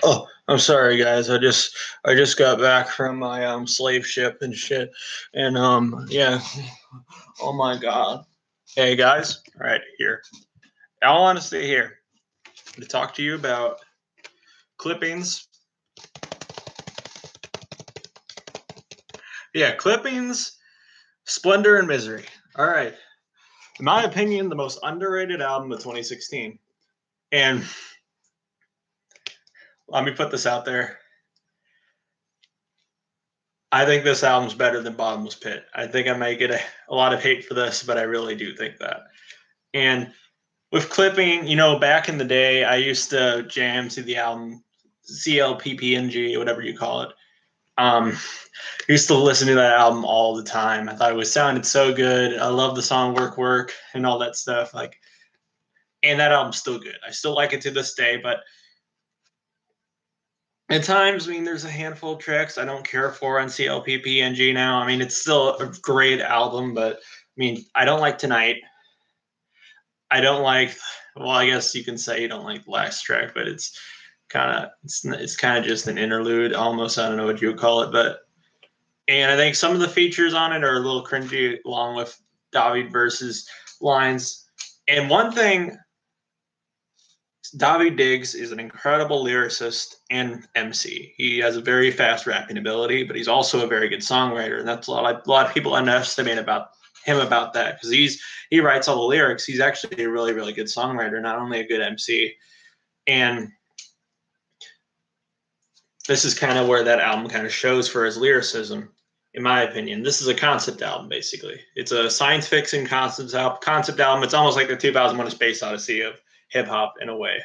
Oh, I'm sorry, guys. I just got back from my slave ship and shit, and yeah. Oh my god. Hey guys. All right, here. All honesty, here to talk to you about clippings. Yeah, clippings, Splendor and Misery. All right. In my opinion, the most underrated album of 2016. And let me put this out there. I think this album's better than Bottomless Pit. I think I might get a lot of hate for this, but I really do think that. And with clipping, back in the day, I used to jam to the album CLPPNG, whatever you call it. I used to listen to that album all the time. I thought it sounded so good. I love the song "Work Work" and all that stuff. And that album's still good. I still like it to this day, but at times, there's a handful of tracks I don't care for on CLPPNG now. It's still a great album, but I don't like Tonight. I don't like. Well, I guess you can say you don't like the last track, but it's kind of just an interlude, almost. I don't know what you would call it, and I think some of the features on it are a little cringy, along with David versus lines. And one thing, David Diggs is an incredible lyricist and MC. He has a very fast rapping ability, but he's also a very good songwriter, and that's a lot of people underestimate about him about that, because he writes all the lyrics. He's actually a really, really good songwriter, not only a good MC. And this is kind of where that album kind of shows for his lyricism, in my opinion. This is a concept album, basically. It's a science fiction concept album. It's almost like the 2001: A Space Odyssey of hip hop in a way,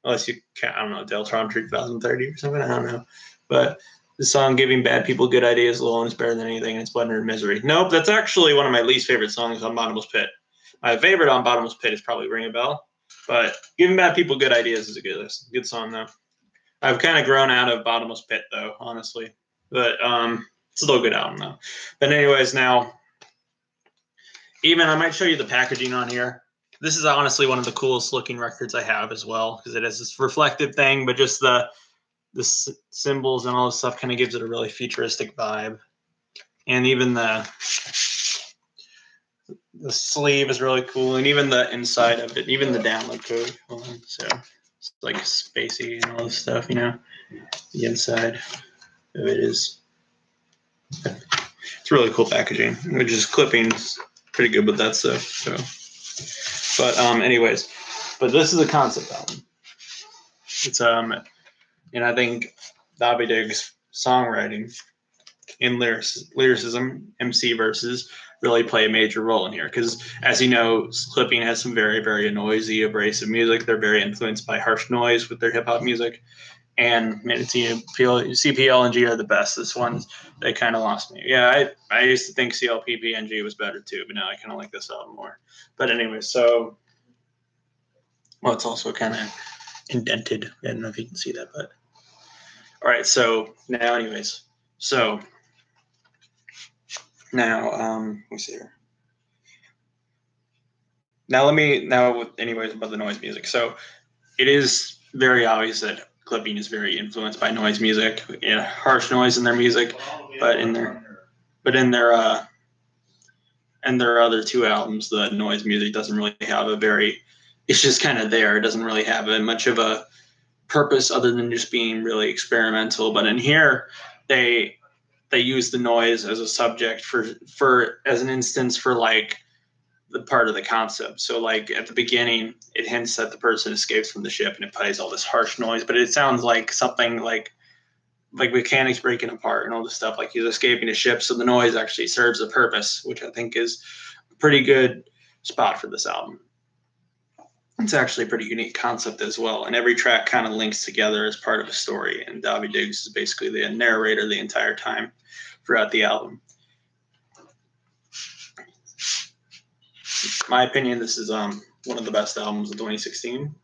unless you can't. I don't know, Deltron 2030 or something. I don't know, but the song "Giving Bad People Good Ideas" alone is better than anything, and it's Splendor and Misery. Nope, that's actually one of my least favorite songs on Bottomless Pit. My favorite on Bottomless Pit is probably Ring a Bell, but "Giving Bad People Good Ideas" is a good song though. I've kind of grown out of Bottomless Pit though, honestly, but it's still a good album though. But anyways, now even I might show you the packaging on here. This is honestly one of the coolest looking records I have as well, because it has this reflective thing, but just the symbols and all this stuff kind of gives it a really futuristic vibe. And even the sleeve is really cool, and even the inside of it, even the download code. So it's like spacey and all this stuff, The inside of it is. It's really cool packaging, which is clippings pretty good with that stuff. So. But anyways, this is a concept album. It's and I think David Diggs' songwriting and lyricism, MC verses really play a major role in here, because as you know, clipping has some very, very noisy, abrasive music. They're very influenced by harsh noise with their hip hop music, and CPL and G are the best. This one, they kind of lost me. Yeah, I used to think CLPP and G was better too, but now I kind of like this album more. But anyway, so it's also kind of indented. I don't know if you can see that, but all right. So now, anyways, so now let me see here. Anyways, about the noise music. So it is very obvious that clipping is very influenced by noise music, harsh noise in their music, but in their other two albums, the noise music doesn't really have it's just kind of there. It doesn't really have much of a purpose other than just being really experimental. But in here, they use the noise as a subject for as an instance for the part of the concept. So at the beginning, it hints that the person escapes from the ship and it plays all this harsh noise, but it sounds like something like mechanics breaking apart and all this stuff, like he's escaping a ship. So the noise actually serves a purpose, which I think is a pretty good spot for this album. It's actually a pretty unique concept as well. And every track kind of links together as part of a story. And David Diggs is basically the narrator the entire time throughout the album. In my opinion, this is one of the best albums of 2016.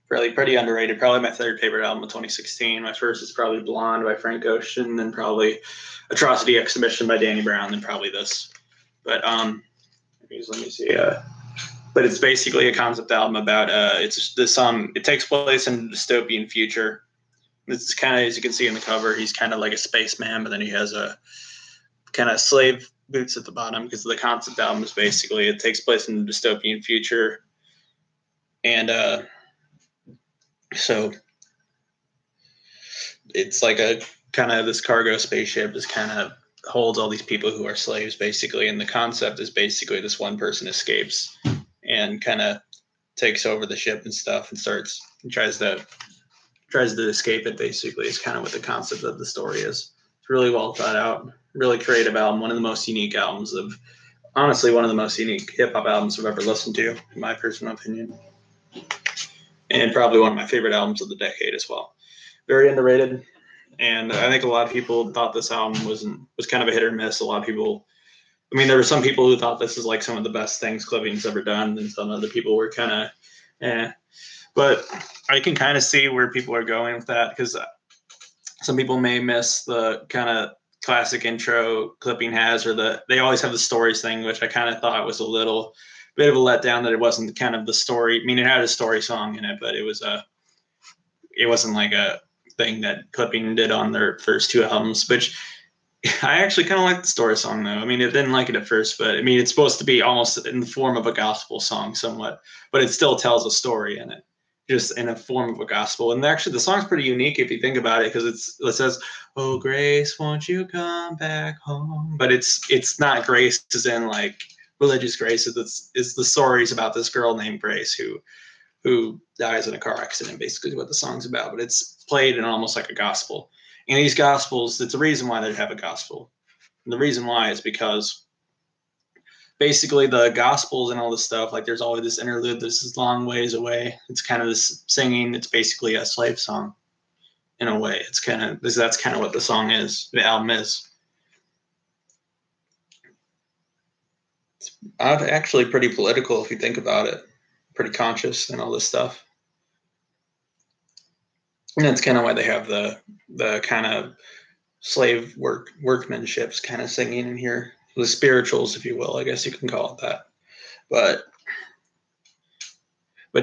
Pretty underrated. Probably my third favorite album of 2016. My first is probably Blonde by Frank Ocean, then probably Atrocity Exhibition by Danny Brown, then probably this. But let me see. But but it's basically a concept album about it's this it takes place in a dystopian future. It's kind of, as you can see in the cover, he's kind of like a spaceman, but then he has a kind of slave boots at the bottom, because the concept album is basically it takes place in a dystopian future, and so it's like a kind of this cargo spaceship is kind of holds all these people who are slaves basically, and the concept is basically this one person escapes and kind of takes over the ship and stuff and tries to escape it basically, is kind of what the concept of the story is. It's really well thought out, really creative album, one of the most unique albums honestly one of the most unique hip-hop albums I've ever listened to, in my personal opinion, and probably one of my favorite albums of the decade as well. Very underrated. And I think a lot of people thought this album was kind of a hit or miss. A lot of people, I mean, there were some people who thought this is like some of the best things Clipping's ever done, and some other people were kind of, But I can kind of see where people are going with that, because some people may miss the kind of classic intro Clipping has, or they always have the stories thing, which I kind of thought was a little bit of a letdown, that it wasn't kind of the story. I mean, it had a story song in it, but it wasn't like a thing that Clipping did on their first two albums, which I actually kind of like the story song though. I mean, I didn't like it at first, but I mean, it's supposed to be almost in the form of a gospel song somewhat, but it still tells a story in it, just in a form of a gospel. And actually the song's pretty unique if you think about it, because it says, "Oh, Grace, won't you come back home?" But it's not Grace as in like religious grace. It's the stories about this girl named Grace who dies in a car accident, basically is what the song's about. But it's played in almost like a gospel. And these gospels, it's a reason why they have a gospel. And the reason why is because basically the gospels and all this stuff, like there's always this interlude, this is long ways away. It's kind of this singing, it's basically a slave song in a way. It's kind of, that's kind of what the song is, the album is. It's actually pretty political if you think about it. Pretty conscious and all this stuff. And that's kind of why they have the kind of slave workmanships kind of singing in here. The spirituals, if you will, I guess you can call it that. But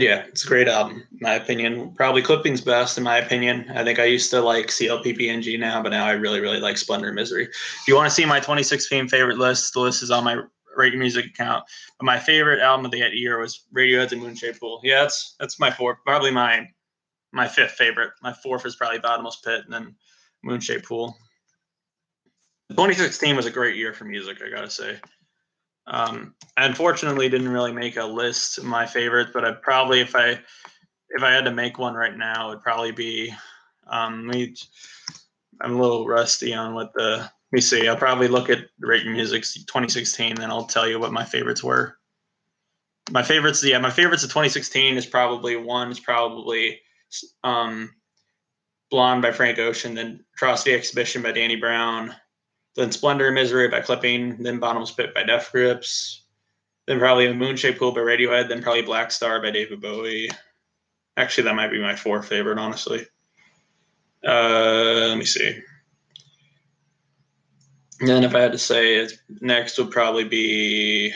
yeah, it's a great album, in my opinion. Probably Clipping's best, in my opinion. I think I used to like CLPPNG now, but now I really, really like Splendor and Misery. If you want to see my 2016 favorite list, the list is on my Rate Music account. But my favorite album of the year was Radiohead's and Moonshaped Pool. Yeah, that's my fourth, probably my fifth favorite. My fourth is probably Bottomless Pit, and then Moonshaped Pool. 2016 was a great year for music, I gotta say. I unfortunately didn't really make a list of my favorites, but I'd probably, if I had to make one right now, it'd probably be I'm a little rusty on what let me see. I'll probably look at Rate Music's 2016, then I'll tell you what my favorites were. My favorites of 2016 is probably Blonde by Frank Ocean, then Atrocity Exhibition by Danny Brown, then Splendor and Misery by Clipping, then Bottomless Pit by Death Grips, then probably Moonshaped Pool by Radiohead, then probably Black Star by David Bowie. Actually, that might be my fourth favorite, honestly. Let me see. And then if I had to say, next would probably be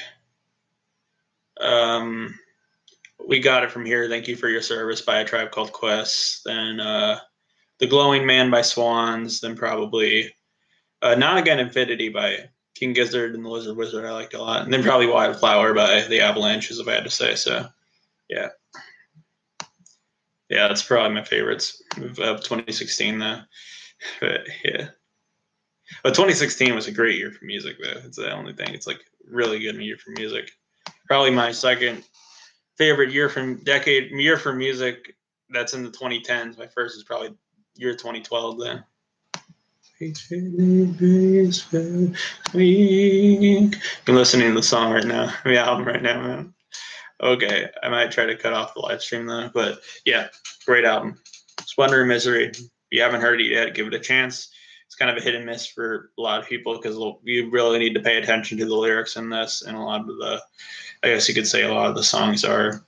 We Got It From Here, Thank You For Your Service by A Tribe Called Quest, then The Glowing Man by Swans, then probably Not Again Infinity by King Gizzard and the Lizard Wizard I liked a lot, and then probably Wildflower by The Avalanches, if I had to say. So, yeah. Yeah, that's probably my favorites of 2016, though. But, yeah. But 2016 was a great year for music, though. It's the only thing. It's like really good year for music. Probably my second favorite year for music that's in the 2010s. My first is probably year 2012 then. I'm listening to the song right now, the album right now, man. Okay, I might try to cut off the live stream though, but yeah, great album. Splendor and Misery. If you haven't heard it yet, give it a chance. It's kind of a hit and miss for a lot of people because you really need to pay attention to the lyrics in this, and a lot of I guess you could say a lot of the songs are.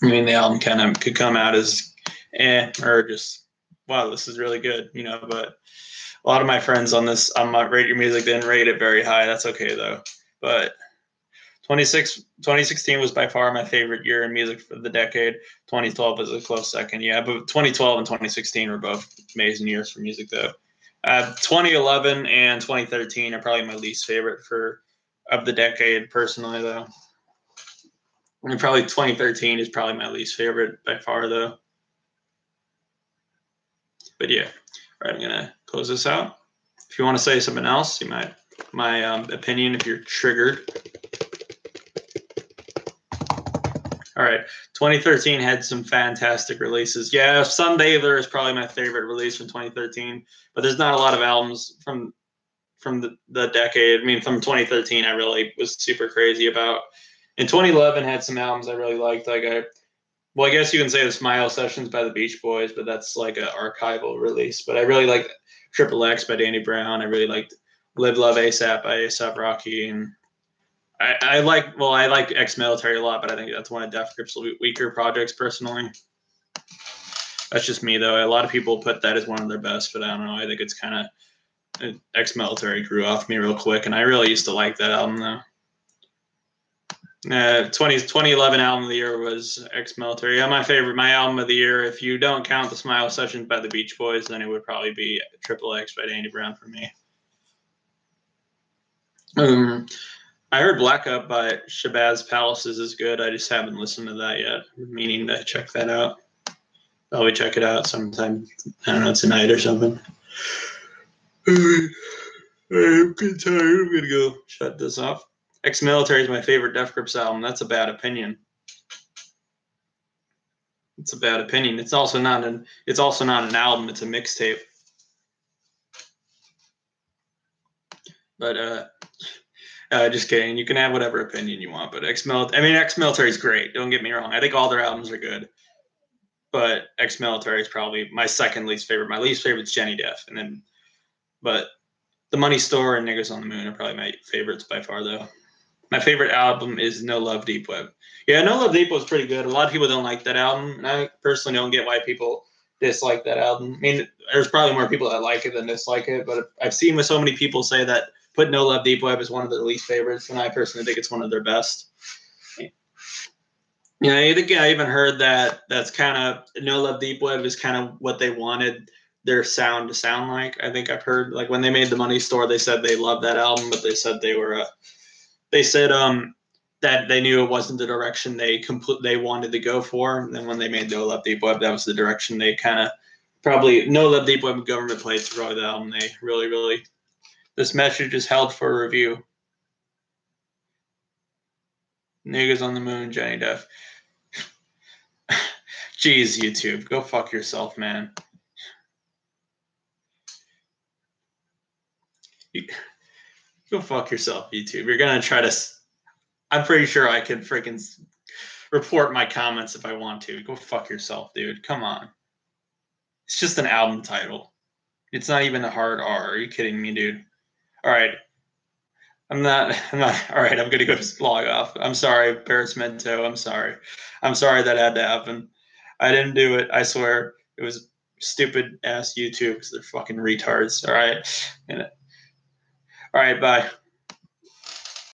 I mean, the album kind of could come out as or just wow, this is really good, but a lot of my friends on my Rate Your Music didn't rate it very high. That's okay though. But 2016 was by far my favorite year in music for the decade. 2012 was a close second. Yeah, but 2012 and 2016 were both amazing years for music, though. 2011 and 2013 are probably my least favorite of the decade, personally, though. And probably 2013 is probably my least favorite by far, though. But yeah, all right, I'm gonna close this out. If you want to say something else, see my opinion if you're triggered. All right, 2013 had some fantastic releases. Yeah, Sunbather is probably my favorite release from 2013, but there's not a lot of albums from the decade. I mean, from 2013, I really was super crazy about. And 2011 had some albums I really liked. Well, I guess you can say the Smile Sessions by the Beach Boys, but that's like an archival release. But I really liked Triple X by Danny Brown. I really liked Live Love ASAP by A$AP Rocky, and I like Ex-Military a lot, but I think that's one of Def Grip's weaker projects personally. That's just me, though. A lot of people put that as one of their best, but I don't know. I think it's kind of Ex-Military grew off me real quick, and I really used to like that album, though. 2011 album of the year was Ex-Military. Yeah, my album of the year, if you don't count the Smile Sessions by the Beach Boys, then it would probably be Triple X by Danny Brown for me. I heard Black Up by Shabazz Palaces is good. I just haven't listened to that yet. I'm meaning to check that out. Probably check it out sometime. I don't know, tonight or something. I'm getting tired. I'm gonna go shut this off. Ex-Military is my favorite Def Grips album. That's a bad opinion. It's a bad opinion. It's also not an album. It's a mixtape. But just kidding. You can have whatever opinion you want, but Ex-Military is great. Don't get me wrong. I think all their albums are good, but Ex-Military is probably my second least favorite. My least favorite is Jenny Def, but The Money Store and Niggas on the Moon are probably my favorites by far, though. My favorite album is No Love Deep Web. Yeah, No Love Deep Web was pretty good. A lot of people don't like that album, and I personally don't get why people dislike that album. I mean, there's probably more people that like it than dislike it, but I've seen with so many people say that put No Love Deep Web as one of their least favorites, and I personally think it's one of their best. Yeah, I think I even heard that's kind of No Love Deep Web is kind of what they wanted their sound to sound like. I think I've heard like when they made The Money Store, they said they loved that album, but they said that they knew it wasn't the direction they wanted to go for. And then when they made No Love Deep Web, that was the direction they kind of probably No Love Deep Web and Government Plates for probably the album they really, really. This message is held for review. Niggas on the Moon, Jenny Def. Jeez, YouTube, go fuck yourself, man. Go fuck yourself, YouTube. You're gonna try to. I'm pretty sure I could freaking report my comments if I want to. Go fuck yourself, dude. Come on. It's just an album title. It's not even a hard R. Are you kidding me, dude? All right. I'm not. All right. I'm gonna go log off. I'm sorry, Paris Mento. I'm sorry. I'm sorry that had to happen. I didn't do it. I swear. It was stupid ass YouTube because they're fucking retards. All right. All right. Bye.